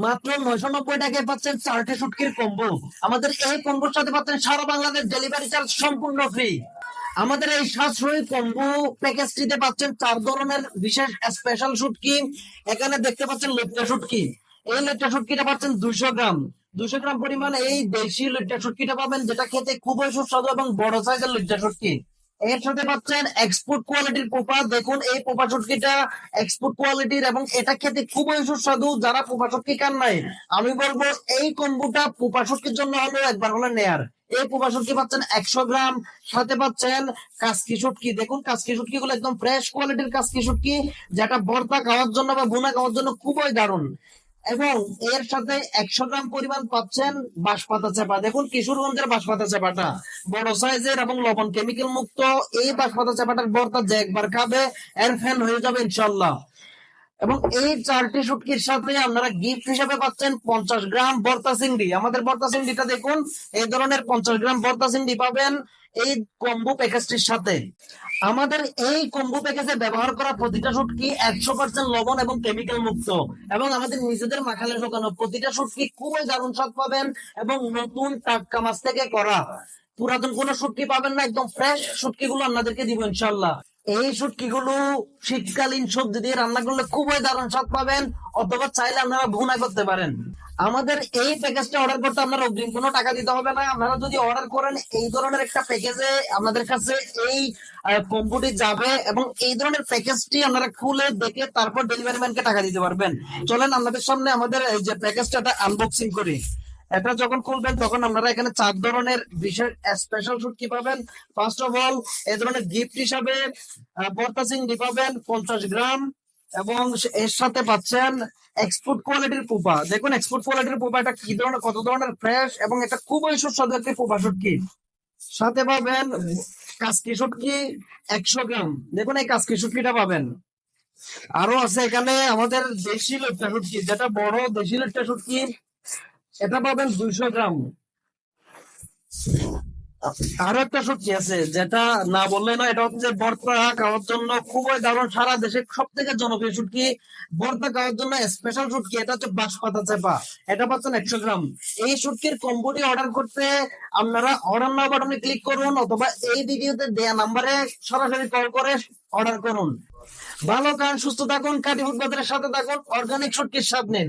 মাত্র 990 টাকায় পাচ্ছেন 4টি শুটকির কম্বো। আমাদের এই কম্বোর সাথে পাচ্ছেন সারা বাংলাদেশ ডেলিভারি চার্জ সম্পূর্ণ ফ্রি। আমাদের এই সাশ্রয়ী কম্বো প্যাকেজটিতে পাচ্ছেন 4 ধরনের বিশেষ স্পেশাল শুটকি। এখানে দেখতে পাচ্ছেন লেট্টা শুটকি। এই লেট্টা শুটকিটা পাচ্ছেন 200 গ্রাম। 200 গ্রাম পরিমাণ এই দেশি লেট্টা শুটকিটা পাবেন, যেটা খেতে খুবই সুস্বাদু এবং বড় সাইজের লেট্টা শুটকি। এর সাথে পাচ্ছেন এক্সপোর্ট কোয়ালিটির পোপা। দেখুন এই পোপা শুটকিটা এক্সপোর্ট কোয়ালিটির এবং এটা খেতে খুবই সুস্বাদু। যারা পোপা শুটকি খান নাই, আমি বলবো এই কম্বোটা পোপা শুটকির জন্য হলো একবার হলে নেয়ার। এই পোপা শুটকি পাচ্ছেন 100 গ্রাম। সাথে পাচ্ছেন কাসকি শুটকি। দেখুন কাসকি শুটকি গুলো একদম ফ্রেশ কোয়ালিটির কাসকি শুটকি, যেটা ভর্তা খাওয়ার জন্য বা ভুনা খাওয়ার জন্য খুবই দারুণ। এবং এর সাথে 100 গ্রাম পরিমাণ পাচ্ছেন বাঁশপাতা চাপা। দেখুন কিশোরগঞ্জের বাঁশপাতা চাপাটা বড় সাইজের এবং লবণ কেমিক্যাল মুক্ত। এই বাঁশপাতা চাপাটার ভর্তা যে একবার খাবে এর ফ্যান হয়ে যাবে ইনশাল্লাহ। এবং এই 4টি শুটকির সাথে আপনারা গিফট হিসেবে পাচ্ছেন 50 গ্রাম ভর্তা চিংড়ি। আমাদের ভর্তা চিংড়িটা দেখুন, এই ধরনের 50 গ্রাম ভর্তা চিংড়ি পাবেন এই কম্বো প্যাকেজটির সাথে। আমাদের এই কম্বো প্যাকেজে ব্যবহার করা প্রতিটা শুটকি 100% লবণ এবং কেমিক্যাল মুক্ত। এবং আমাদের নিজেদের মাখালে ঢোকানো প্রতিটা শুটকি খুবই দারুণ স্বাদ পাবেন এবং নতুন টাটকা মাছ থেকে করা। পুরাতন কোনো শুটকি পাবেন না, একদম ফ্রেশ শুটকি গুলো আপনাদেরকে দিব ইনশাল্লাহ। এই শুটকি গুলো শীতকালীন সবজি দিয়ে রান্না করলে খুবই দারুণ স্বাদ পাবেন, অথবা চাইলে আপনারা ভুনা করতে পারেন। আমাদের এই প্যাকেজটা অর্ডার করতে আপনার অগ্রিম কোনো টাকা দিতে হবে না। আপনারা যদি অর্ডার করেন এই ধরনের একটা প্যাকেজে আপনাদের কাছে এই কম্বোটি যাবে এবং এই ধরনের প্যাকেজটি আপনারা খুলে দেখে তারপর ডেলিভারি ম্যানকে টাকা দিতে পারবেন। চলেন আপনাদের সামনে আমাদের এই যে প্যাকেজটা আনবক্সিং করি। এটা যখন খুলবেন তখন আপনারা এখানে 4 ধরনের বিশেষ স্পেশাল শুটকি পাবেন। ফার্স্ট অফ অল এই ধরনের গিফট হিসাবে ভর্তা চিংড়ি পাবেন 50 গ্রাম। এবং এর সাথে পাচ্ছেন এক্সপোর্ট কোয়ালিটির পোপা। দেখুন এক্সপোর্ট কোয়ালিটির পোপা এটা কি ধরনের, কত ধরনের ফ্রেশ এবং এটা খুবই সুস্বাদু একটি পোপা শুটকি। সাথে পাবেন কাসকি শুটকি 100 গ্রাম। দেখুন এই কাসকি শুটকিটা পাবেন। আরো আছে এখানে আমাদের দেশি লটকা শুটকি, যেটা বড় দেশি লটকা শুটকি, এটা পাবেন 200 গ্রাম। আরো একটা শুটকি আছে যেটা না বললে না, এটা হচ্ছে ভর্তা খাওয়ার জন্য খুবই দারুণ, সারা দেশে সব থেকে জনপ্রিয় শুটকি। ভর্তা খাওয়ার জন্য স্পেশাল শুটকি, এটা হচ্ছে বাঁশপাতা চেপা। এটা পাচ্ছেন 100 গ্রাম। এই শুটকির কম্বোটি অর্ডার করতে আপনারা অর্ডার নাও বাটনে ক্লিক করুন, অথবা এই ভিডিওতে দেয়া নাম্বারে সরাসরি কল করে অর্ডার করুন। ভালো খান, সুস্থ থাকুন, কাটি ফুড বাজারের সাথে থাকুন, অর্গানিক শুটকির স্বাদ নিন।